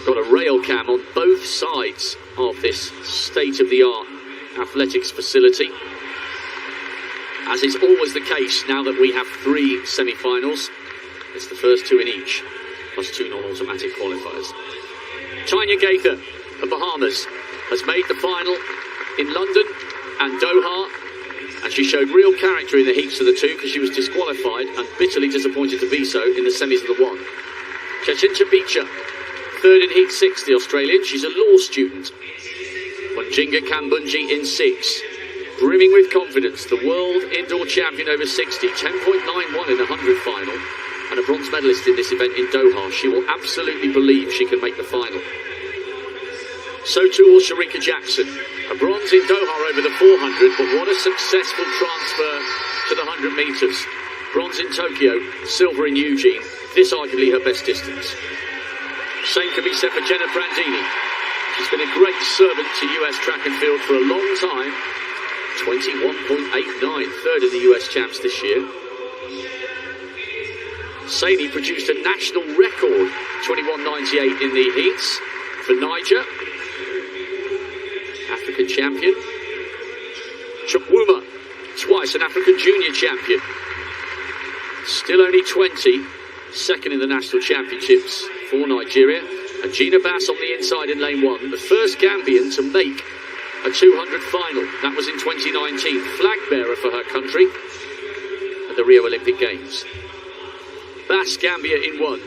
Got a rail cam on both sides of this state-of-the-art athletics facility. As is always the case now that we have 3 semi-finals, it's the first 2 in each, plus 2 non-automatic qualifiers. Tanya Gaither of Bahamas has made the final in London and Doha, and she showed real character in the heats of the 2 because she was disqualified and bitterly disappointed to be so in the semis of the 1. Chachincha Bicha, 3rd in heat 6, the Australian. She's a law student. Wanjinga Kambunji in 6. Brimming with confidence, the world indoor champion over 60, 10.91 in the 100 final, and a bronze medalist in this event in Doha. She will absolutely believe she can make the final. So too will Shericka Jackson. A bronze in Doha over the 400, but what a successful transfer to the 100 metres. Bronze in Tokyo, silver in Eugene. This arguably her best distance. Same can be said for Jenna Brandini. She's been a great servant to US track and field for a long time. 21.89, 3rd in the US champs this year. Saini produced a national record, 21.98 in the heats for Niger. African champion. Chukwuma, twice an African junior champion. Still only 20, 2nd in the national championships for Nigeria. And Gina Bass on the inside in lane 1, the first Gambian to make a 200 final. That was in 2019. Flag bearer for her country at the Rio Olympic Games. Bass, Gambia in 1.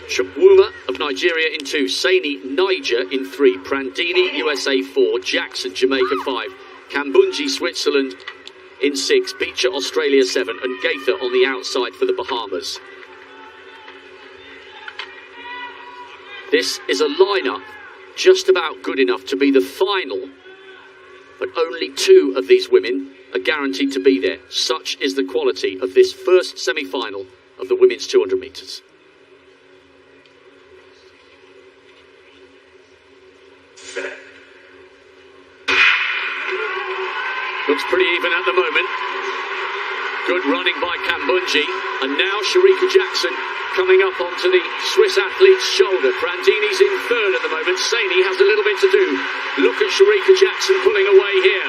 Chukwuma of Nigeria in 2. Saini, Niger in 3. Prandini, USA 4. Jackson, Jamaica 5. Kambunji, Switzerland in 6. Bicha, Australia 7. And Gaither on the outside for the Bahamas. This is a lineup just about good enough to be the final, but only 2 of these women are guaranteed to be there. Such is the quality of this first semi-final of the women's 200 metres. Looks pretty even at the moment. Good running by Kambunji, and now Shericka Jackson coming up onto the Swiss athlete's shoulder. Brandini's in 3rd at the moment. Saini has a little bit to do. Look at Shericka Jackson pulling away here.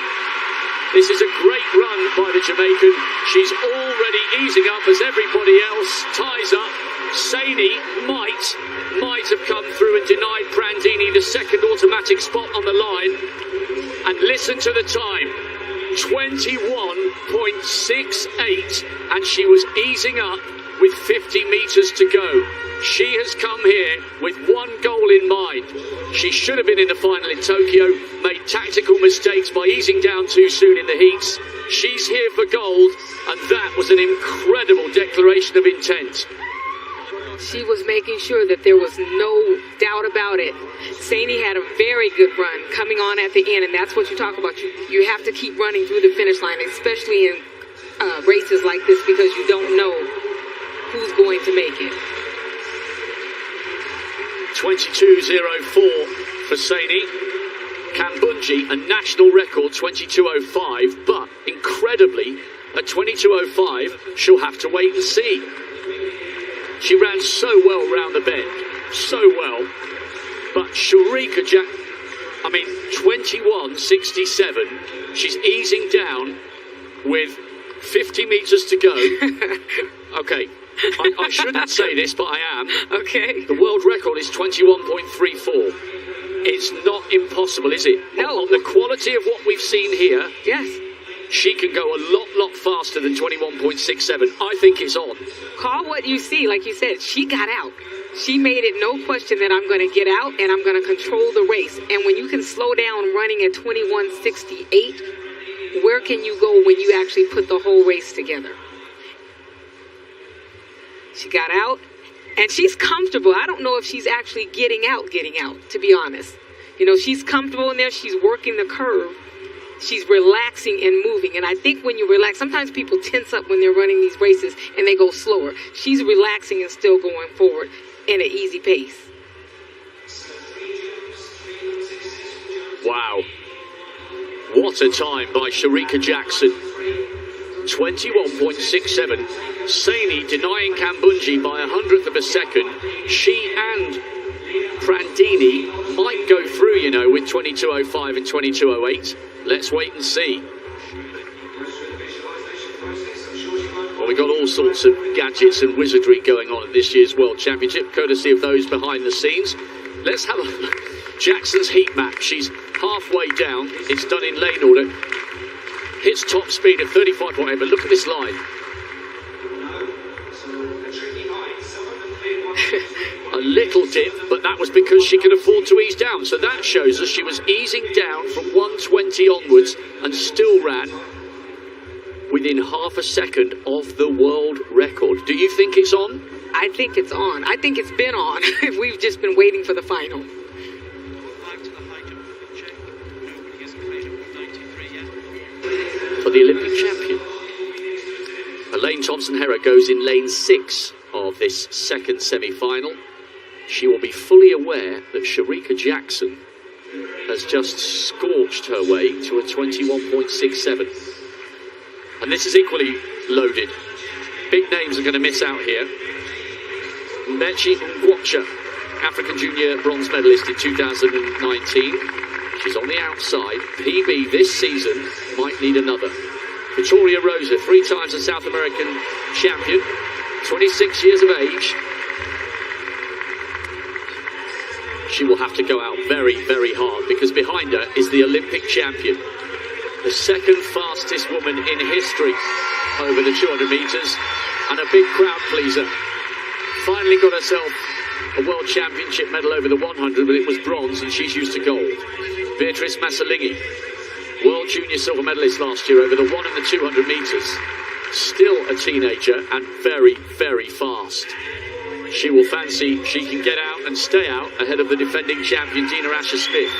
This is a great run by the Jamaican. She's already easing up as everybody else ties up. Saini might have come through and denied Brandini the 2nd automatic spot on the line. And listen to the time. 21.68, and she was easing up with 50 metres to go. She has come here with 1 goal in mind. She should have been in the final in Tokyo, made tactical mistakes by easing down too soon in the heats. She's here for gold, and that was an incredible declaration of intent. She was making sure that there was no doubt about it. Saini had a very good run coming on at the end, and that's what you talk about. You have to keep running through the finish line, especially in races like this, because you don't know who's going to make it. 22.04 for Saini. Kambunji, a national record, 22.05, but incredibly, at 22.05, she'll have to wait and see. She ran so well round the bend, so well. But Shericka Jackson, 21.67. She's easing down with 50 metres to go. Okay, I shouldn't say this, but I am. Okay. The world record is 21.34. It's not impossible, is it? No. On the quality of what we've seen here, Yes. she can go a lot faster than 21.67. I think it's on. Call what you see. Like you said, she got out. She made it no question that I'm going to get out and I'm going to control the race. And when you can slow down running at 21.68, where can you go when you actually put the whole race together? She got out, and she's comfortable. I don't know if she's actually getting out, to be honest. You know, she's comfortable in there. She's working the curve. She's relaxing and moving. And I think when you relax, sometimes people tense up when they're running these races and they go slower. She's relaxing and still going forward in an easy pace. Wow. What a time by Shericka Jackson. 21.67. Saini denying Kambunji by 100th of a second. She and Prandini might go through, you know, with 22.05 and 22.08. Let's wait and see. Well, we've got all sorts of gadgets and wizardry going on at this year's World Championship, courtesy of those behind the scenes. Let's have a Jackson's heat map. She's halfway down. It's done in lane order. Hits top speed at 35.8, but look at this line. A little dip, but that was because she could afford to ease down. So that shows us she was easing down from 120 onwards and still ran within half a second of the world record. Do you think it's on? I think it's on. I think it's been on. We've just been waiting for the final. For the Olympic champion, Elaine Thompson-Herah goes in lane 6 of this second semi-final. She will be fully aware that Shericka Jackson has just scorched her way to a 21.67. And this is equally loaded. Big names are going to miss out here. Mmechi Ngwatcha, African Junior bronze medalist in 2019. She's on the outside. PB this season might need another. Victoria Rosa, 3 times a South American champion, 26 years of age. She will have to go out very, very hard because behind her is the Olympic champion, the second fastest woman in history over the 200 metres, and a big crowd pleaser. Finally got herself a World Championship medal over the 100, but it was bronze and she's used to gold. Beatrice Masalingi, World Junior silver medalist last year over the 1 and the 200 metres. Still a teenager and very, very fast. She will fancy she can get out and stay out ahead of the defending champion Dina Asher-Smith.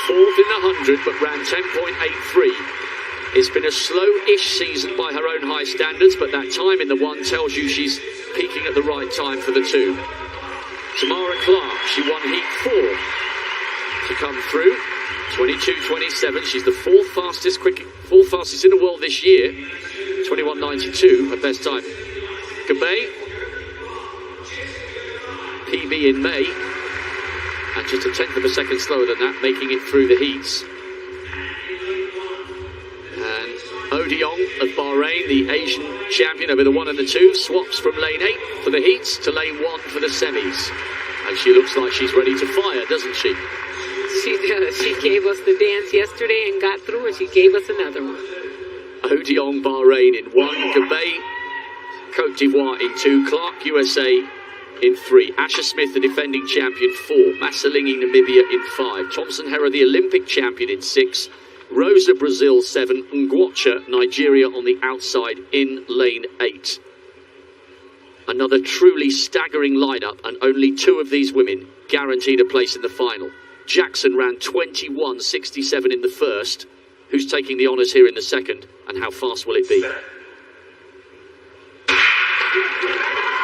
4th in the 100, but ran 10.83. It's been a slow-ish season by her own high standards, but that time in the 1 tells you she's peaking at the right time for the 2. Tamara Clark, she won heat 4 to come through. 22.27. She's the 4th fastest in the world this year. 21.92, her best time. Gabay, PB in May, and just a 10th of a second slower than that, making it through the heats. And Odiong of Bahrain, the Asian champion over the 1 and the 2, swaps from lane 8 for the heats to lane 1 for the semis. And she looks like she's ready to fire, doesn't she? She does. She gave us the dance yesterday and got through, and she gave us another one. Odiong, Bahrain in 1, Gabay, Cote d'Ivoire in 2, Clark, USA in 3, Asher-Smith, the defending champion, 4, Masalingi, Namibia in 5, Thompson-Herah, the Olympic champion in 6, Rosa, Brazil 7, Ngwatcha, Nigeria on the outside in lane 8. Another truly staggering lineup, and only 2 of these women guaranteed a place in the final. Jackson ran 21.67 in the first. Who's taking the honours here in the second, and how fast will it be?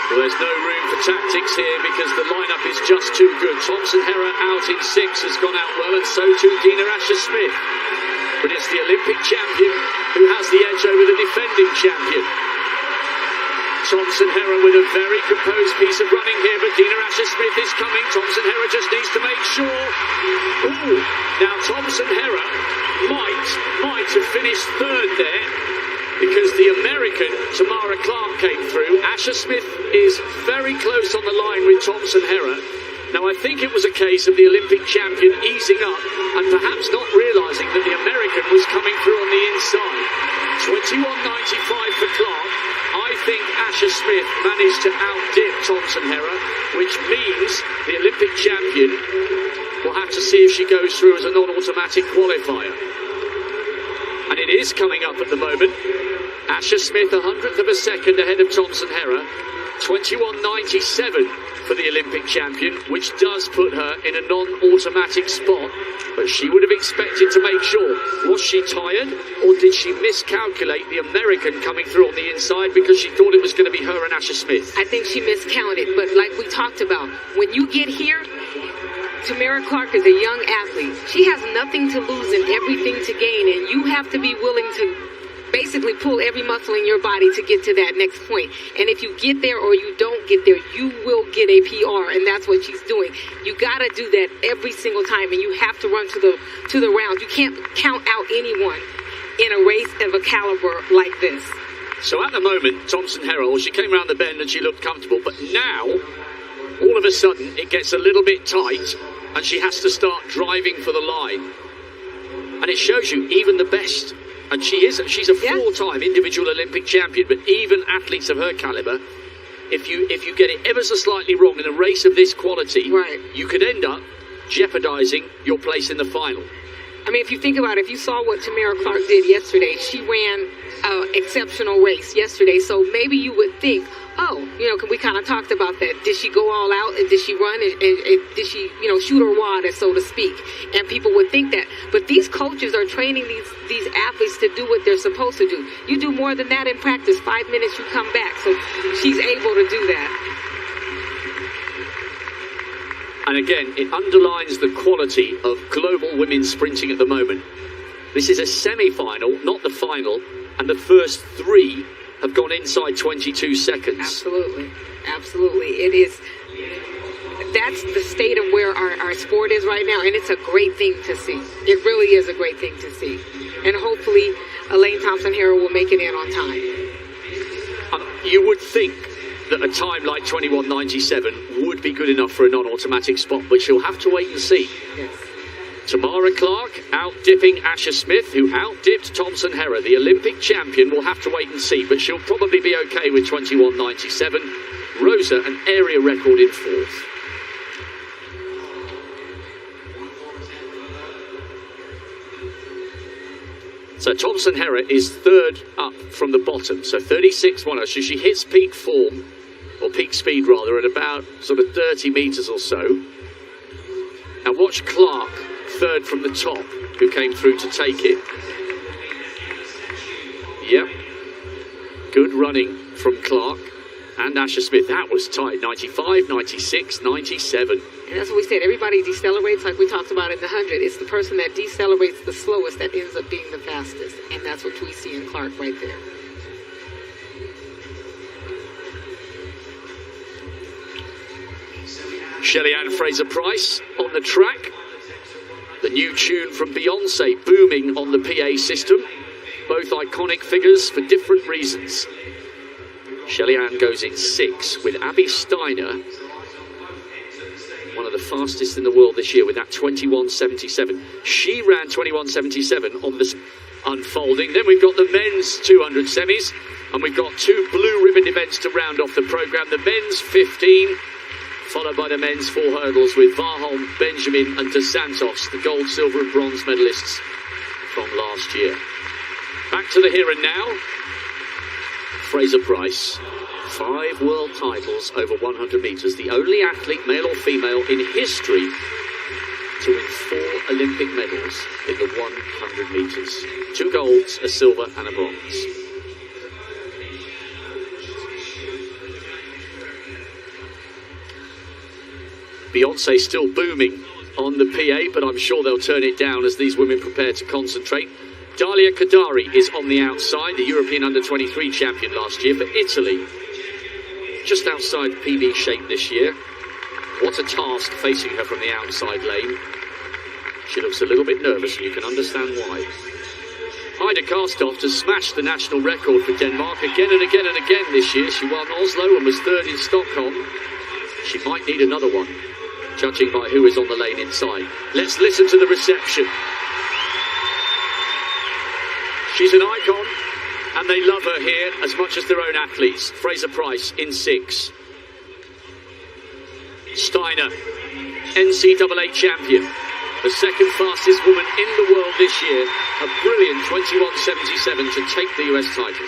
Well, there's no room for tactics here because the lineup is just too good. Thompson-Herah out in 6 has gone out well, and so too Dina Asher-Smith. But it's the Olympic champion who has the edge over the defending champion. Thompson-Herah with a very composed piece of running here, but Dina Asher-Smith is coming. Thompson-Herah just needs to make sure. Ooh, now Thompson-Herah might have finished 3rd there, because the American Tamara Clark came through. Asher-Smith is very close on the line with Thompson-Herah. Now I think it was a case of the Olympic champion easing up and perhaps not realising that the American was coming through on the inside. 21.95 for Clark. I think Asher-Smith managed to outdip Thompson-Herah, which means the Olympic champion will have to see if she goes through as a non-automatic qualifier. And it is coming up at the moment. Asher-Smith, 100th of a second ahead of Thompson-Herah. 21.97 for the Olympic champion, which does put her in a non-automatic spot. But she would have expected to make sure. Was she tired, or did she miscalculate the American coming through on the inside because she thought it was going to be her and Asher-Smith? I think she miscounted, but like we talked about, when you get here, Tamara Clark is a young athlete. She has nothing to lose and everything to gain, and you have to be willing to basically pull every muscle in your body to get to that next point. And if you get there or you don't get there, you will get a PR, and that's what she's doing. You got to do that every single time, and you have to run to the rounds. You can't count out anyone in a race of a caliber like this. So at the moment, Thompson Herrold, she came around the bend and she looked comfortable, but now, all of a sudden, it gets a little bit tight, and she has to start driving for the line. And it shows you, even the best, and she's a four-time individual Olympic champion, but even athletes of her caliber, if you get it ever so slightly wrong in a race of this quality, right, you could end up jeopardizing your place in the final. I mean, if you think about it, if you saw what Tamara Clark did yesterday, she ran an exceptional race yesterday, so maybe you would think, oh, we kind of talked about that. Did she go all out? And did she run? And did she, shoot her wad, so to speak? And people would think that. But these coaches are training these athletes to do what they're supposed to do. You do more than that in practice. 5 minutes, you come back. So she's able to do that. And again, it underlines the quality of global women's sprinting at the moment. This is a semi-final, not the final, and the first three have gone inside 22 seconds. Absolutely. Absolutely. It is. That's the state of where our sport is right now, and it's a great thing to see. It really is a great thing to see. And hopefully, Elaine Thompson-Herrold will make it in on time. You would think that a time like 21.97 would be good enough for a non-automatic spot, but you'll have to wait and see. Yes. Tamara Clark out-dipping Asher Smith, who out-dipped Thompson Herrold. The Olympic champion will have to wait and see, but she'll probably be okay with 21.97. Rosa, an area record in fourth. So Thompson Herrold is third up from the bottom, so 36.10. So she hits peak form, or peak speed rather, at about sort of 30 metres or so. Now watch Clark, third from the top, who came through to take it. Yep. Good running from Clark and Asher Smith. That was tight. 95, 96, 97. And that's what we said. Everybody decelerates like we talked about in the 100. It's the person that decelerates the slowest that ends up being the fastest. And that's what we see in Clark right there. Shelly-Ann Fraser-Pryce on the track. The new tune from Beyonce booming on the PA system. Both iconic figures for different reasons. Shelly-Ann goes in 6 with Abby Steiner, one of the fastest in the world this year with that 21.77. She ran 21.77 on this unfolding. Then we've got the men's 200 semis, and we've got 2 blue ribbon events to round off the programme. The men's 15, followed by the men's 4 hurdles with Varholm, Benjamin and Dos Santos, the gold, silver and bronze medalists from last year. Back to the here and now. Fraser-Pryce, 5 world titles over 100 metres, the only athlete, male or female, in history to win 4 Olympic medals in the 100 metres. 2 golds, a silver and a bronze. Beyonce still booming on the PA, but I'm sure they'll turn it down as these women prepare to concentrate. Dalia Kadari is on the outside, the European Under-23 champion last year for Italy. Just outside PB shape this year. What a task facing her from the outside lane. She looks a little bit nervous, and you can understand why. Heide Karstoft has smashed the national record for Denmark again and again and again this year. She won Oslo and was third in Stockholm. She might need another one, judging by who is on the lane inside. Let's listen to the reception. She's an icon, and they love her here as much as their own athletes. Fraser-Pryce in 6. Steiner, NCAA champion, the second fastest woman in the world this year. A brilliant 21.77 to take the US title.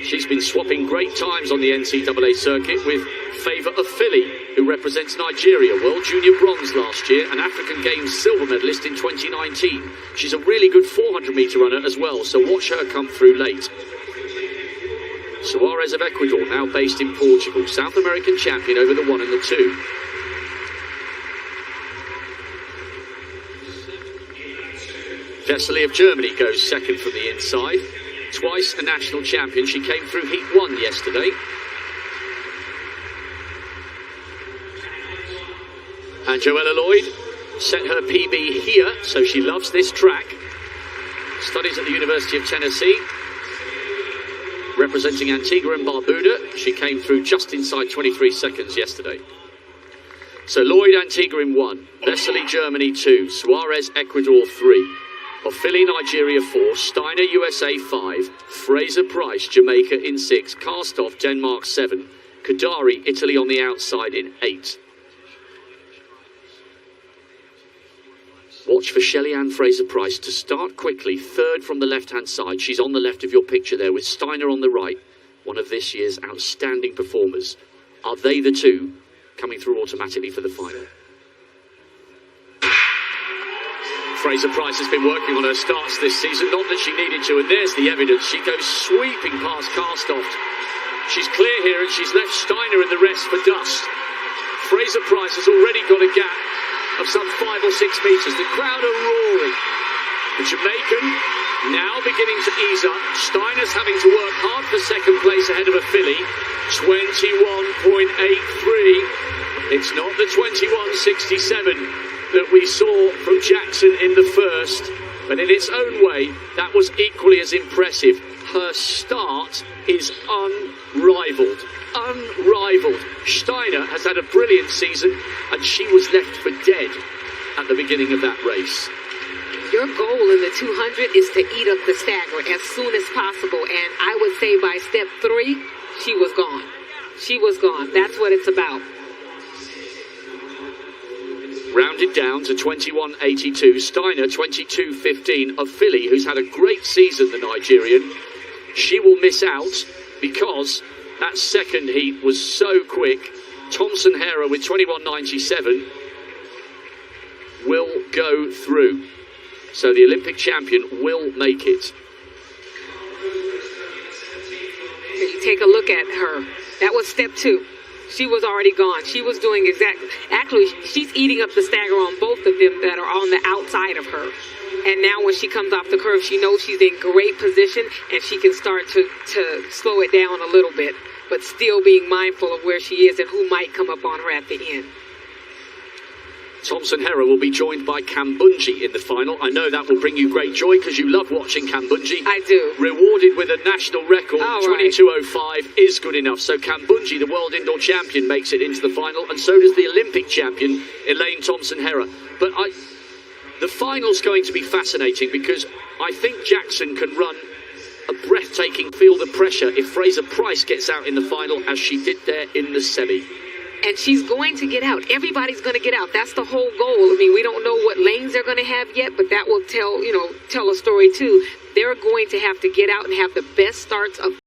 She's been swapping great times on the NCAA circuit with Favour Ofili, who represents Nigeria, World Junior Bronze last year, and African Games silver medalist in 2019. She's a really good 400-metre runner as well, so watch her come through late. Soares of Ecuador, now based in Portugal, South American champion over the 1 and the 2. Vesely of Germany goes second from the inside. Twice a national champion. She came through Heat 1 yesterday. And Joella Lloyd set her PB here, so she loves this track. Studies at the University of Tennessee. Representing Antigua and Barbuda, she came through just inside 23 seconds yesterday. So Lloyd, Antigua in 1, Vesely, Germany 2, Suarez, Ecuador 3, Ofili, Nigeria 4, Steiner, USA 5, Fraser Price, Jamaica in 6, Karstoff, Denmark 7, Kadari, Italy on the outside in 8. Watch for Shelly-Ann Fraser-Price to start quickly, third from the left-hand side. She's on the left of your picture there with Steiner on the right, one of this year's outstanding performers. Are they the two coming through automatically for the final? Fraser-Price has been working on her starts this season, not that she needed to, and there's the evidence. She goes sweeping past Karstoff. She's clear here and she's left Steiner and the rest for dust. Fraser-Price has already got a gap of some 5 or 6 metres. The crowd are roaring. The Jamaican now beginning to ease up. Steiner's having to work hard for second place ahead of a Philly. 21.83. It's not the 21.67 that we saw from Jackson in the first, but in its own way, that was equally as impressive. Her start is unrivaled. Unrivaled. Steiner has had a brilliant season and she was left for dead at the beginning of that race. Your goal in the 200 is to eat up the stagger as soon as possible, and I would say by step 3, she was gone. She was gone. That's what it's about. Rounded down to 21.82. Steiner 22.15 of Philly, who's had a great season, the Nigerian. She will miss out because that second heat was so quick. Thompson Hera with 21.97 will go through. So the Olympic champion will make it. You take a look at her. That was step 2. She was already gone. She was doing actually, she's eating up the stagger on both of them that are on the outside of her. And now when she comes off the curve, she knows she's in great position and she can start to slow it down a little bit, but still being mindful of where she is and who might come up on her at the end. Thompson Hera will be joined by Kambunji in the final. I know that will bring you great joy because you love watching Kambunji. I do. Rewarded with a national record, 22.05 is good enough. So Kambunji, the world indoor champion, makes it into the final, and so does the Olympic champion, Elaine Thompson Hera. But the final's going to be fascinating because I think Jackson can run a breathtaking Feel the Pressure if Fraser-Price gets out in the final as she did there in the semi. And she's going to get out. Everybody's going to get out. That's the whole goal. I mean, we don't know what lanes they're going to have yet, but that will tell a story too. They're going to have to get out and have the best starts of